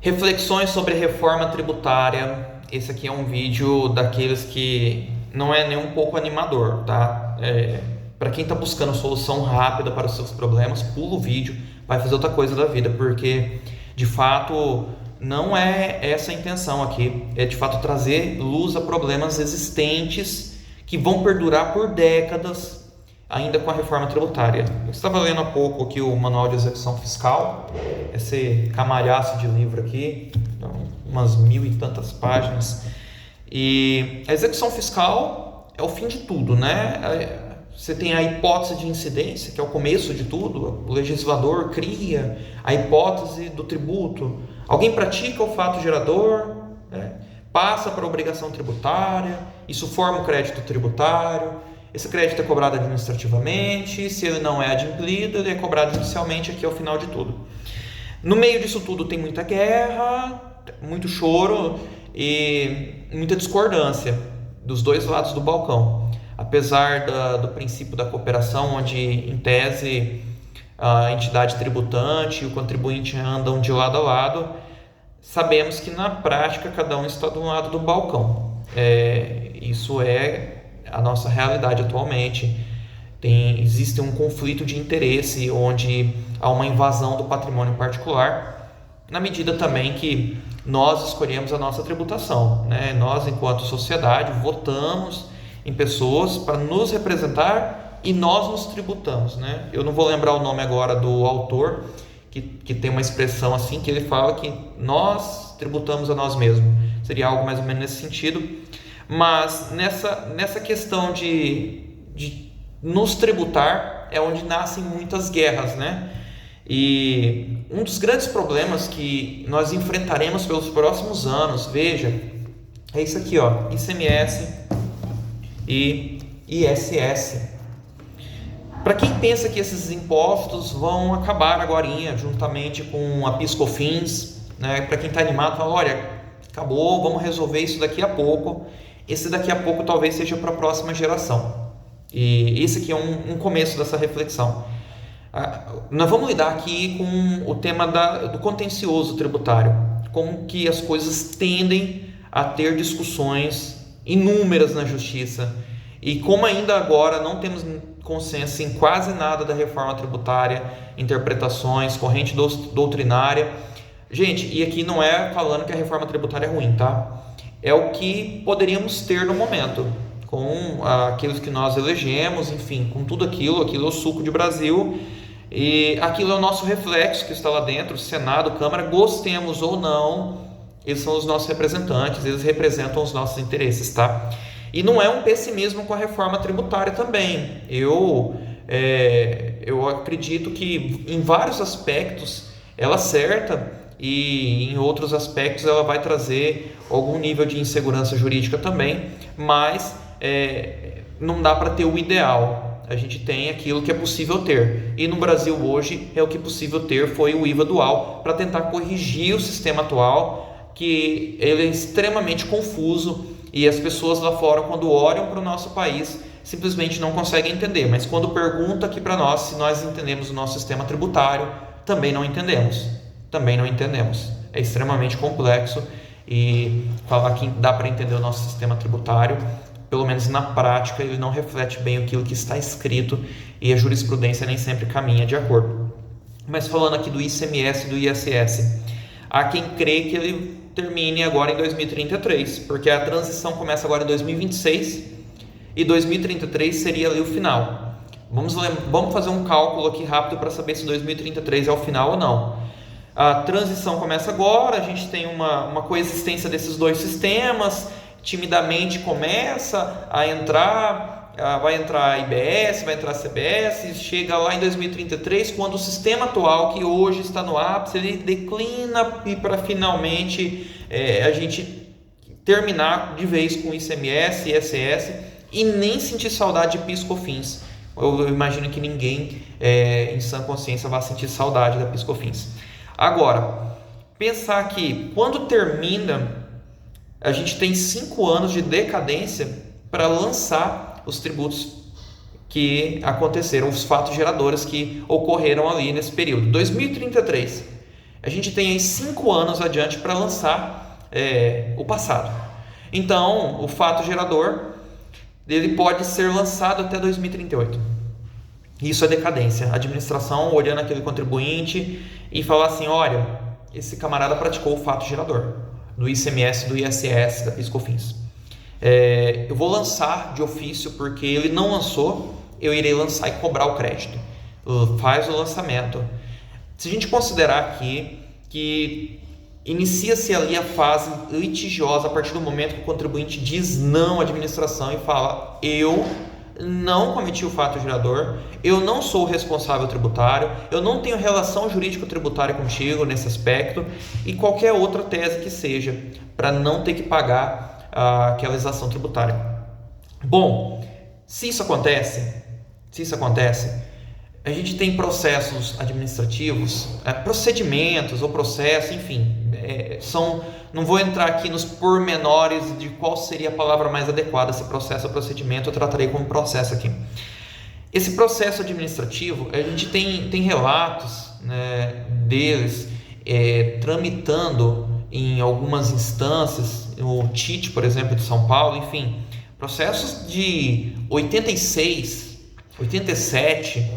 Reflexões sobre reforma tributária. Esse aqui é um vídeo daqueles que não é nem um pouco animador, tá? Para quem está buscando solução rápida para os seus problemas, pula o vídeo, vai fazer outra coisa da vida, porque de fato não é essa a intenção aqui. É de fato trazer luz a problemas existentes que vão perdurar por décadas ainda com a reforma tributária. Eu estava lendo há pouco aqui o Manual de Execução Fiscal, esse camalhaço de livro aqui, umas 1000 e tantas páginas. E a execução fiscal é o fim de tudo, né? Você tem a hipótese de incidência, que é o começo de tudo. O legislador cria a hipótese do tributo. Alguém pratica o fato gerador, né? Passa para a obrigação tributária, isso forma o crédito tributário. Esse crédito é cobrado administrativamente, se ele não é adimplido, ele é cobrado judicialmente aqui ao final de tudo. No meio disso tudo tem muita guerra, muito choro e muita discordância dos dois lados do balcão. Apesar do princípio da cooperação, onde em tese a entidade tributante e o contribuinte andam de lado a lado, sabemos que na prática cada um está do lado do balcão. Isso é a nossa realidade atualmente. Existe um conflito de interesse onde há uma invasão do patrimônio particular, na medida também que nós escolhemos a nossa tributação, né? Nós, enquanto sociedade, votamos em pessoas para nos representar e nós nos tributamos, né? Eu não vou lembrar o nome agora do autor, que tem uma expressão assim, que ele fala que nós tributamos a nós mesmos. Seria algo mais ou menos nesse sentido. Mas nessa questão de nos tributar é onde nascem muitas guerras, né? E um dos grandes problemas que nós enfrentaremos pelos próximos anos, veja, é isso aqui, ó, ICMS e ISS. Para quem pensa que esses impostos vão acabar agorinha, juntamente com a PIS/COFINS, né? Para quem está animado, fala, olha, acabou, vamos resolver isso daqui a pouco. Esse daqui a pouco talvez seja para a próxima geração. E esse aqui é um começo dessa reflexão. Nós vamos lidar aqui com o tema do contencioso tributário, como que as coisas tendem a ter discussões inúmeras na justiça, e como ainda agora não temos consenso em quase nada da reforma tributária, interpretações, corrente doutrinária. Gente, e aqui não é falando que a reforma tributária é ruim, tá? É o que poderíamos ter no momento, com aqueles que nós elegemos, enfim, com tudo aquilo é o suco de Brasil, e aquilo é o nosso reflexo que está lá dentro, Senado, Câmara, gostemos ou não, eles são os nossos representantes, eles representam os nossos interesses, tá? E não é um pessimismo com a reforma tributária também. Eu acredito que em vários aspectos ela acerta, e em outros aspectos ela vai trazer algum nível de insegurança jurídica também, mas não dá para ter o ideal. A gente tem aquilo que é possível ter, e no Brasil hoje o que é possível ter foi o IVA dual, para tentar corrigir o sistema atual, que ele é extremamente confuso, e as pessoas lá fora, quando olham para o nosso país, simplesmente não conseguem entender, mas quando pergunta aqui para nós se nós entendemos o nosso sistema tributário, também não entendemos. É extremamente complexo, e falar que dá para entender o nosso sistema tributário, pelo menos na prática, ele não reflete bem aquilo que está escrito, e a jurisprudência nem sempre caminha de acordo. Mas falando aqui do ICMS e do ISS, há quem crê que ele termine agora em 2033, porque a transição começa agora em 2026 e 2033 seria ali o final. Vamos fazer um cálculo aqui rápido para saber se 2033 é o final ou não. A transição começa agora, a gente tem uma coexistência desses dois sistemas, timidamente começa a entrar, vai entrar a IBS, vai entrar a CBS, chega lá em 2033, quando o sistema atual, que hoje está no ápice, ele declina, e para finalmente a gente terminar de vez com ICMS, ISS, e nem sentir saudade de PIS/COFINS. Eu imagino que ninguém em sã consciência vai sentir saudade da PIS/COFINS. Agora, pensar que quando termina, a gente tem 5 anos de decadência para lançar os tributos que aconteceram, os fatos geradores que ocorreram ali nesse período. 2033 A gente tem aí 5 anos adiante para lançar o passado. Então, o fato gerador ele pode ser lançado até 2038. Isso é decadência. A administração olhando aquele contribuinte e falar assim, olha, esse camarada praticou o fato gerador do ICMS, do ISS, da PIS/COFINS. Eu vou lançar de ofício porque ele não lançou, eu irei lançar e cobrar o crédito. Faz o lançamento. Se a gente considerar aqui que inicia-se ali a fase litigiosa a partir do momento que o contribuinte diz não à administração e fala, eu não cometi o fato gerador, eu não sou o responsável tributário, eu não tenho relação jurídico-tributária contigo nesse aspecto e qualquer outra tese que seja, para não ter que pagar aquela exação tributária. Bom, se isso acontece, a gente tem processos administrativos, procedimentos ou processo, enfim, não vou entrar aqui nos pormenores de qual seria a palavra mais adequada, se processo ou procedimento, eu tratarei como processo aqui. Esse processo administrativo, a gente tem relatos, né, deles tramitando em algumas instâncias, o TIT, por exemplo, de São Paulo, enfim, processos de 86, 87,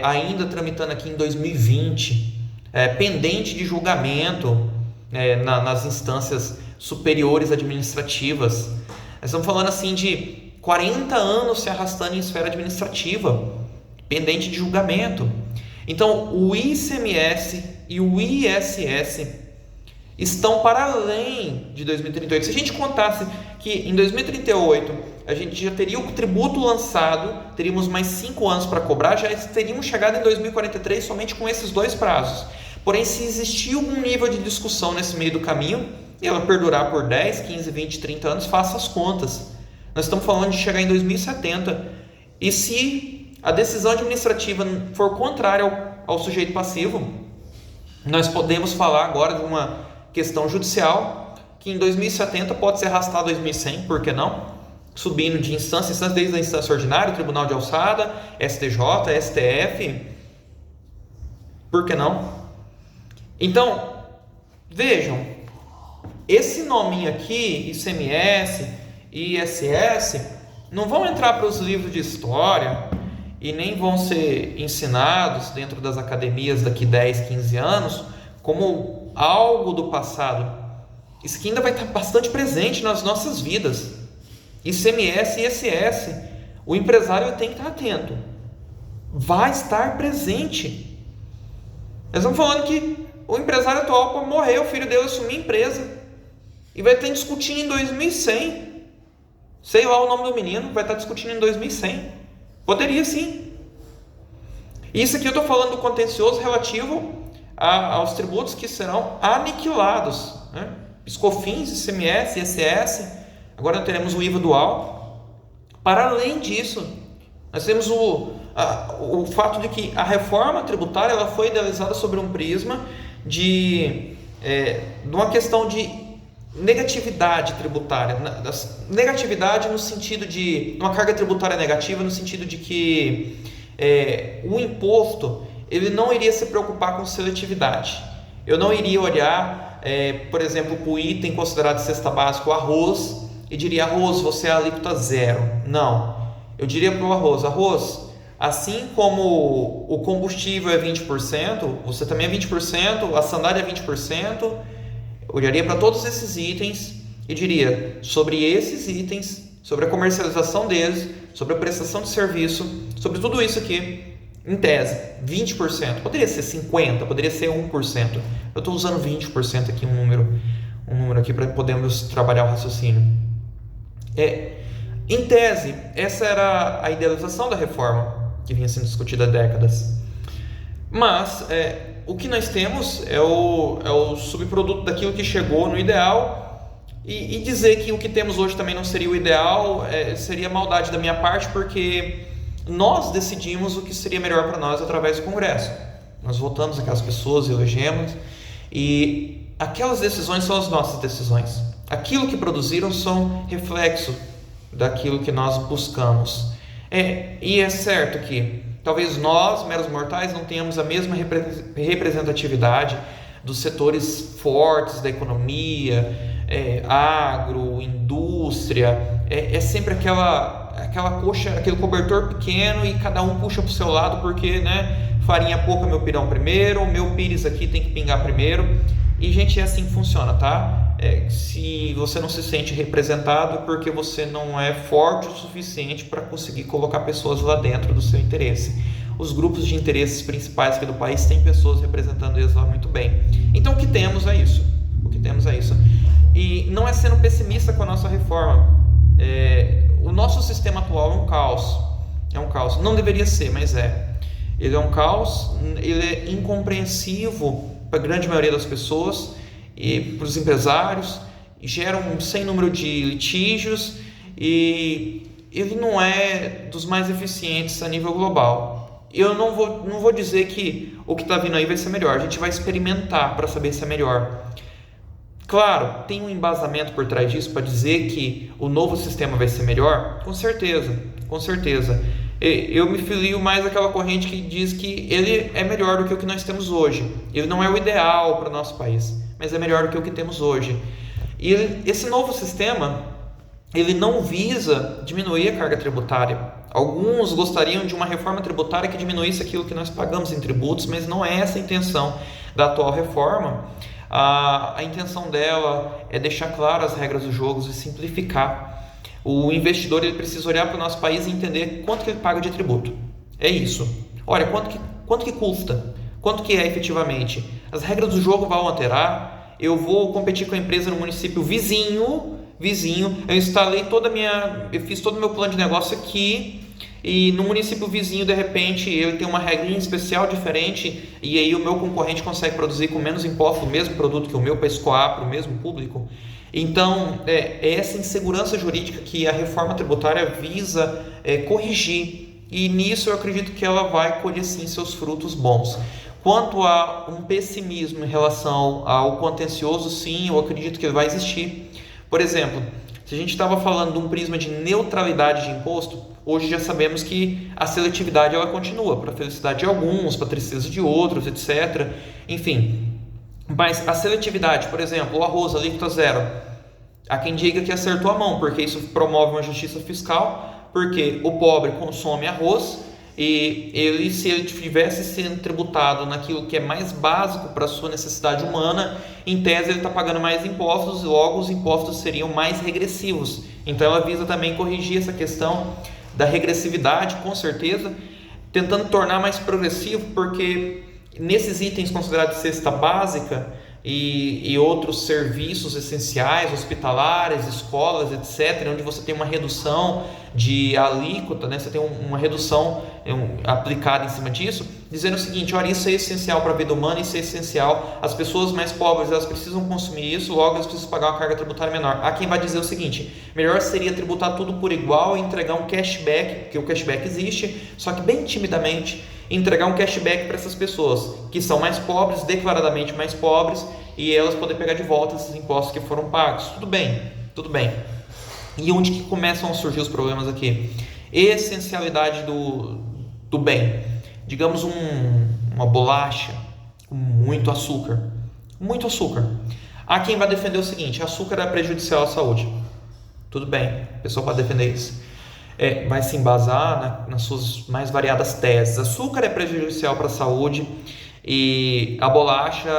ainda tramitando aqui em 2020, pendente de julgamento nas instâncias superiores administrativas. Nós estamos falando assim de 40 anos se arrastando em esfera administrativa, pendente de julgamento. Então, o ICMS e o ISS estão para além de 2038. Se a gente contasse que em 2038 a gente já teria o tributo lançado, teríamos mais 5 anos para cobrar, já teríamos chegado em 2043 somente com esses 2 prazos. Porém, se existir algum nível de discussão nesse meio do caminho, e ela perdurar por 10, 15, 20, 30 anos, faça as contas. Nós estamos falando de chegar em 2070. E se a decisão administrativa for contrária ao sujeito passivo, nós podemos falar agora de uma questão judicial que em 2070 pode ser arrastado a 2100, por que não? Subindo de instância em instância, desde a instância ordinária, Tribunal de Alçada, STJ, STF, por que não? Então, vejam, esse nominho aqui, ICMS, ISS, não vão entrar para os livros de história e nem vão ser ensinados dentro das academias daqui 10, 15 anos como algo do passado. Isso aqui ainda vai estar bastante presente nas nossas vidas. ICMS e ISS, o empresário tem que estar atento. Vai estar presente. Nós estamos falando que o empresário atual pode morrer, o filho dele assumir a empresa e vai estar discutindo em 2100. Sei lá o nome do menino, vai estar discutindo em 2100. Poderia sim. Isso aqui eu estou falando do contencioso relativo aos tributos que serão aniquilados, né? PIS/COFINS, ICMS, ISS. Agora teremos o IVA dual. Para além disso, nós temos o fato de que a reforma tributária ela foi idealizada sobre um prisma de uma questão de negatividade tributária, negatividade no sentido de uma carga tributária negativa, no sentido de que o imposto ele não iria se preocupar com seletividade. Eu não iria olhar, por exemplo, para o item considerado cesta básica, o arroz, e diria, arroz, você é a alíquota 0. Não, eu diria para o arroz, assim como o combustível é 20%, você também é 20%, a sandália é 20%, eu olharia para todos esses itens e diria, sobre esses itens, sobre a comercialização deles, sobre a prestação de serviço, sobre tudo isso aqui, em tese, 20%, poderia ser 50%, poderia ser 1%, eu estou usando 20% aqui, um número aqui para podermos trabalhar o raciocínio. Em tese, essa era a idealização da reforma que vinha sendo discutida há décadas. Mas o que nós temos é o subproduto daquilo que chegou no ideal, e dizer que o que temos hoje também não seria o ideal seria maldade da minha parte, porque nós decidimos o que seria melhor para nós através do Congresso. Nós votamos aquelas pessoas, elegemos, e aquelas decisões são as nossas decisões. Aquilo que produziram são reflexo daquilo que nós buscamos. E é certo que Talvez nós, meros mortais, não tenhamos a mesma representatividade dos setores fortes da economia, agro, indústria, é sempre aquela coxa, aquele cobertor pequeno e cada um puxa para o seu lado porque, né, farinha pouca, meu pirão primeiro, o meu pires aqui tem que pingar primeiro. E, gente, é assim que funciona, tá? Se você não se sente representado, é porque você não é forte o suficiente para conseguir colocar pessoas lá dentro do seu interesse. Os grupos de interesses principais aqui do país têm pessoas representando eles lá muito bem. Então, o que temos é isso. E não é sendo pessimista com a nossa reforma. O nosso sistema atual é um caos. Não deveria ser, mas é. Ele é um caos, ele é incompreensivo para a grande maioria das pessoas e para os empresários, gera um sem número de litígios e ele não é dos mais eficientes a nível global. Eu não vou dizer que o que está vindo aí vai ser melhor, a gente vai experimentar para saber se é melhor. Claro, tem um embasamento por trás disso para dizer que o novo sistema vai ser melhor? Com certeza. Eu me filio mais àquela corrente que diz que ele é melhor do que o que nós temos hoje. Ele não é o ideal para o nosso país, mas é melhor do que o que temos hoje. E esse novo sistema, ele não visa diminuir a carga tributária. Alguns gostariam de uma reforma tributária que diminuísse aquilo que nós pagamos em tributos, mas não é essa a intenção da atual reforma. A intenção dela é deixar claras as regras do jogo e simplificar. O investidor ele precisa olhar para o nosso país e entender quanto que ele paga de tributo. É isso. Olha, quanto que custa? Quanto que é efetivamente? As regras do jogo vão alterar. Eu vou competir com a empresa no município vizinho. Eu fiz todo o meu plano de negócio aqui. E no município vizinho, de repente, ele tem uma regrinha especial diferente e aí o meu concorrente consegue produzir com menos imposto o mesmo produto que o meu para escoar para o mesmo público. Então, é essa insegurança jurídica que a reforma tributária visa corrigir. E nisso eu acredito que ela vai colher sim seus frutos bons. Quanto a um pessimismo em relação ao contencioso, sim, eu acredito que ele vai existir. Por exemplo, se a gente estava falando de um prisma de neutralidade de imposto, hoje já sabemos que a seletividade ela continua, para a felicidade de alguns, para a tristeza de outros, etc. Enfim, mas a seletividade, por exemplo, o arroz, alíquota zero, há quem diga que acertou a mão, porque isso promove uma justiça fiscal, porque o pobre consome arroz e se ele tivesse sendo tributado naquilo que é mais básico para a sua necessidade humana, em tese ele está pagando mais impostos e logo os impostos seriam mais regressivos. Então ela visa também corrigir essa questão da regressividade, com certeza, tentando tornar mais progressivo, porque nesses itens considerados cesta básica e outros serviços essenciais, hospitalares, escolas, etc., onde você tem uma redução de alíquota, né? Você tem uma redução aplicada em cima disso, dizendo o seguinte: olha, isso é essencial para a vida humana, isso é essencial, as pessoas mais pobres elas precisam consumir isso, logo elas precisam pagar uma carga tributária menor. Há quem vai dizer o seguinte: melhor seria tributar tudo por igual e entregar um cashback, porque o cashback existe, só que bem timidamente, entregar um cashback para essas pessoas que são mais pobres, declaradamente mais pobres, e elas poderem pegar de volta esses impostos que foram pagos. Tudo bem. E onde que começam a surgir os problemas aqui? Essencialidade do bem. Digamos uma bolacha com muito açúcar. Há quem vai defender o seguinte: açúcar é prejudicial à saúde. Tudo bem, a pessoa pode defender isso. Vai se embasar nas suas mais variadas teses. Açúcar é prejudicial para a saúde e a bolacha,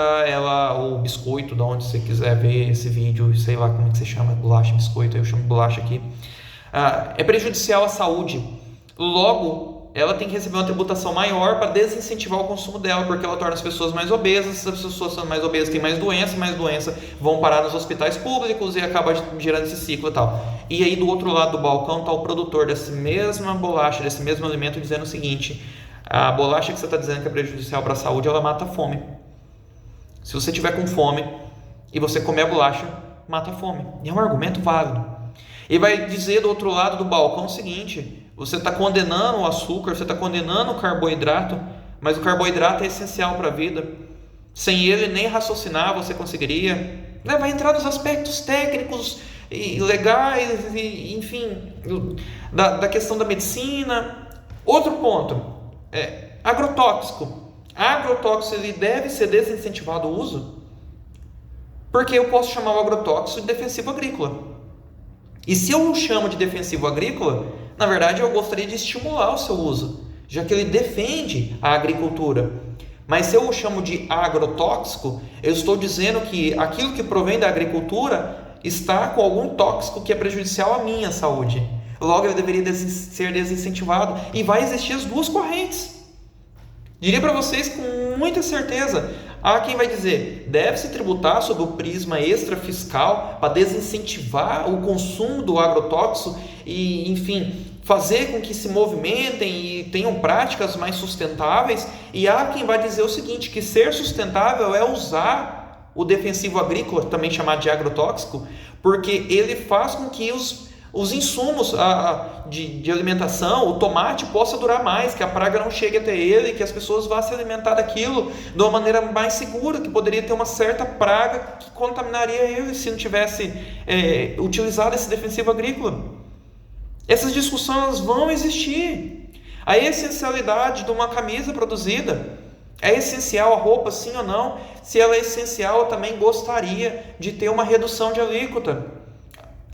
o biscoito, de onde você quiser ver esse vídeo, sei lá como é que você chama, bolacha, biscoito, eu chamo de bolacha aqui, é prejudicial à saúde. Logo, ela tem que receber uma tributação maior para desincentivar o consumo dela, porque ela torna as pessoas mais obesas. Se as pessoas são mais obesas, têm mais doença, vão parar nos hospitais públicos e acaba gerando esse ciclo e tal. E aí do outro lado do balcão está o produtor dessa mesma bolacha, desse mesmo alimento, dizendo o seguinte: a bolacha que você está dizendo que é prejudicial para a saúde, ela mata a fome. Se você tiver com fome e você comer a bolacha, mata a fome. E é um argumento válido. E vai dizer do outro lado do balcão o seguinte: você está condenando o açúcar, você está condenando o carboidrato, mas o carboidrato é essencial para a vida. Sem ele, nem raciocinar você conseguiria. Vai entrar nos aspectos técnicos e legais, e, enfim, da questão da medicina. Outro ponto: Agrotóxico. Agrotóxico, ele deve ser desincentivado o uso? Porque eu posso chamar o agrotóxico de defensivo agrícola. E se eu o chamo de defensivo agrícola, na verdade eu gostaria de estimular o seu uso, já que ele defende a agricultura. Mas se eu o chamo de agrotóxico, eu estou dizendo que aquilo que provém da agricultura está com algum tóxico que é prejudicial à minha saúde. Logo, ele deveria ser desincentivado. E vai existir as duas correntes. Diria para vocês com muita certeza. Há quem vai dizer, deve-se tributar sob o prisma extrafiscal para desincentivar o consumo do agrotóxico e, enfim, fazer com que se movimentem e tenham práticas mais sustentáveis. E há quem vai dizer o seguinte, que ser sustentável é usar o defensivo agrícola, também chamado de agrotóxico, porque ele faz com que os insumos de alimentação, o tomate possa durar mais, que a praga não chegue até ele, que as pessoas vão se alimentar daquilo de uma maneira mais segura, que poderia ter uma certa praga que contaminaria ele se não tivesse utilizado esse defensivo agrícola. Essas discussões vão existir. A essencialidade de uma camisa produzida, é essencial a roupa sim ou não? Se ela é essencial, eu também gostaria de ter uma redução de alíquota.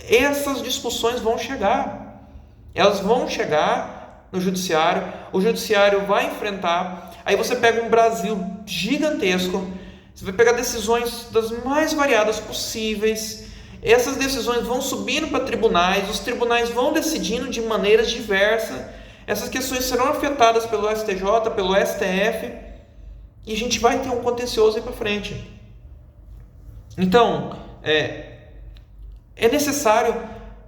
Essas discussões vão chegar. Elas vão chegar no judiciário. O judiciário vai enfrentar. Aí você pega um Brasil gigantesco. Você vai pegar decisões das mais variadas possíveis. Essas decisões vão subindo para tribunais. Os tribunais vão decidindo de maneiras diversas. Essas questões serão afetadas pelo STJ, pelo STF. E a gente vai ter um contencioso aí para frente. Então, é necessário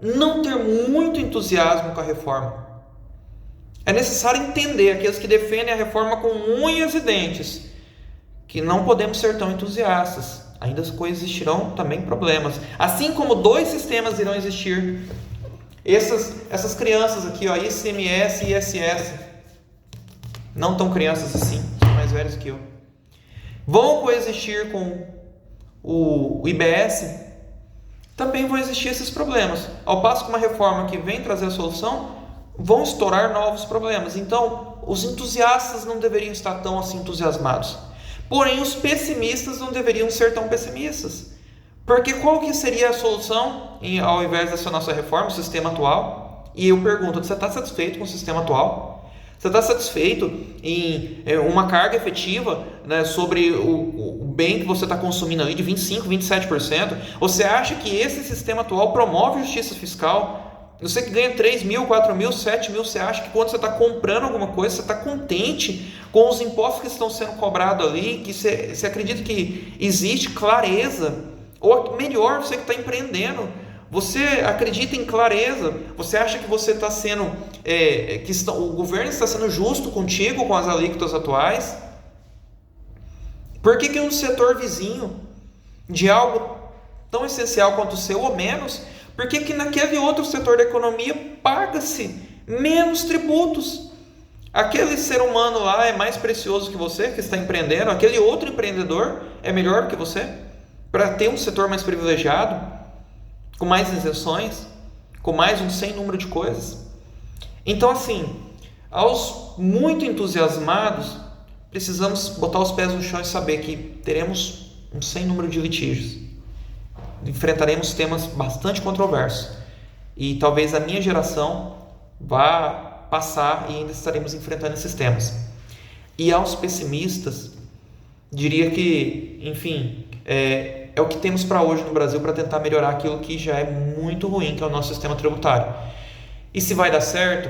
não ter muito entusiasmo com a reforma. É necessário entender, aqueles que defendem a reforma com unhas e dentes, que não podemos ser tão entusiastas. Ainda coexistirão também problemas. Assim como dois sistemas irão existir. Essas crianças aqui, ó, ICMS e ISS, não tão crianças assim, são mais velhos que eu, vão coexistir com o IBS. Também vão existir esses problemas. Ao passo que uma reforma que vem trazer a solução, vão estourar novos problemas. Então, os entusiastas não deveriam estar tão assim entusiasmados. Porém, os pessimistas não deveriam ser tão pessimistas. Porque qual que seria a solução ao invés dessa nossa reforma, o sistema atual? E eu pergunto, você está satisfeito com o sistema atual? Você está satisfeito em uma carga efetiva, né, sobre o bem que você está consumindo ali de 25%, 27%? Você acha que esse sistema atual promove justiça fiscal? Você que ganha 3 mil, 4 mil, 7 mil, você acha que quando você está comprando alguma coisa, você está contente com os impostos que estão sendo cobrados ali, que você acredita que existe clareza? Ou melhor, você que está empreendendo, você acredita em clareza? Você acha que você está sendo, o governo está sendo justo contigo com as alíquotas atuais? Por que um setor vizinho de algo tão essencial quanto o seu ou menos, por que naquele outro setor da economia paga-se menos tributos? Aquele ser humano lá é mais precioso que você que está empreendendo, aquele outro empreendedor é melhor que você para ter um setor mais privilegiado, com mais isenções, com mais um sem número de coisas. Então, assim, aos muito entusiasmados, precisamos botar os pés no chão e saber que teremos um sem número de litígios. Enfrentaremos temas bastante controversos. E talvez a minha geração vá passar e ainda estaremos enfrentando esses temas. E aos pessimistas, diria que, enfim, é o que temos para hoje no Brasil para tentar melhorar aquilo que já é muito ruim, que é o nosso sistema tributário. E se vai dar certo,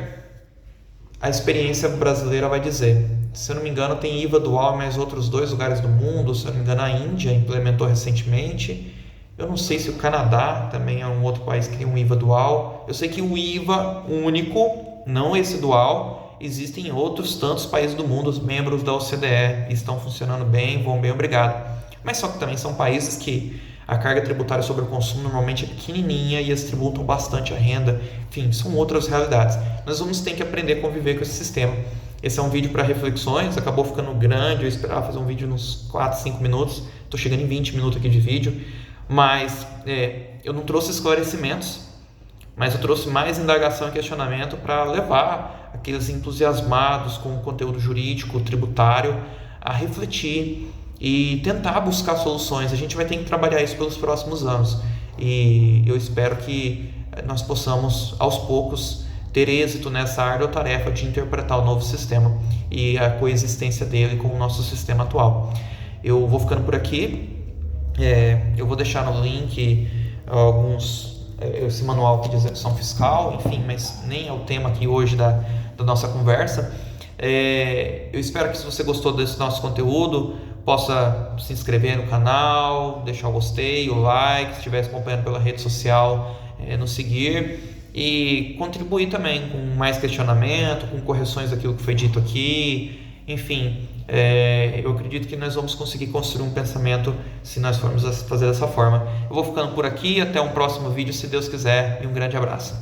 a experiência brasileira vai dizer. Se eu não me engano, tem IVA dual em mais outros 2 lugares do mundo. Se eu não me engano, a Índia implementou recentemente. Eu não sei se o Canadá também é um outro país que tem um IVA dual. Eu sei que o IVA único, não esse dual, existem em outros tantos países do mundo. Os membros da OCDE estão funcionando bem, vão bem, obrigado. Mas só que também são países que a carga tributária sobre o consumo normalmente é pequenininha e eles tributam bastante a renda. Enfim, são outras realidades. Nós vamos ter que aprender a conviver com esse sistema. Esse é um vídeo para reflexões, acabou ficando grande, eu esperava fazer um vídeo nos 4, 5 minutos. Estou chegando em 20 minutos aqui de vídeo. Mas eu não trouxe esclarecimentos, mas eu trouxe mais indagação e questionamento para levar aqueles entusiasmados com o conteúdo jurídico, tributário, a refletir e tentar buscar soluções. A gente vai ter que trabalhar isso pelos próximos anos e eu espero que nós possamos, aos poucos, ter êxito nessa árdua tarefa de interpretar o novo sistema e a coexistência dele com o nosso sistema atual. Eu vou ficando por aqui, eu vou deixar no link esse manual aqui de execução fiscal, enfim, mas nem é o tema aqui hoje da nossa conversa. Eu espero que, se você gostou desse nosso conteúdo, possa se inscrever no canal, deixar o gostei, o like, se estiver acompanhando pela rede social, nos seguir e contribuir também com mais questionamento, com correções daquilo que foi dito aqui. Enfim, eu acredito que nós vamos conseguir construir um pensamento se nós formos fazer dessa forma. Eu vou ficando por aqui, até um próximo vídeo, se Deus quiser, e um grande abraço.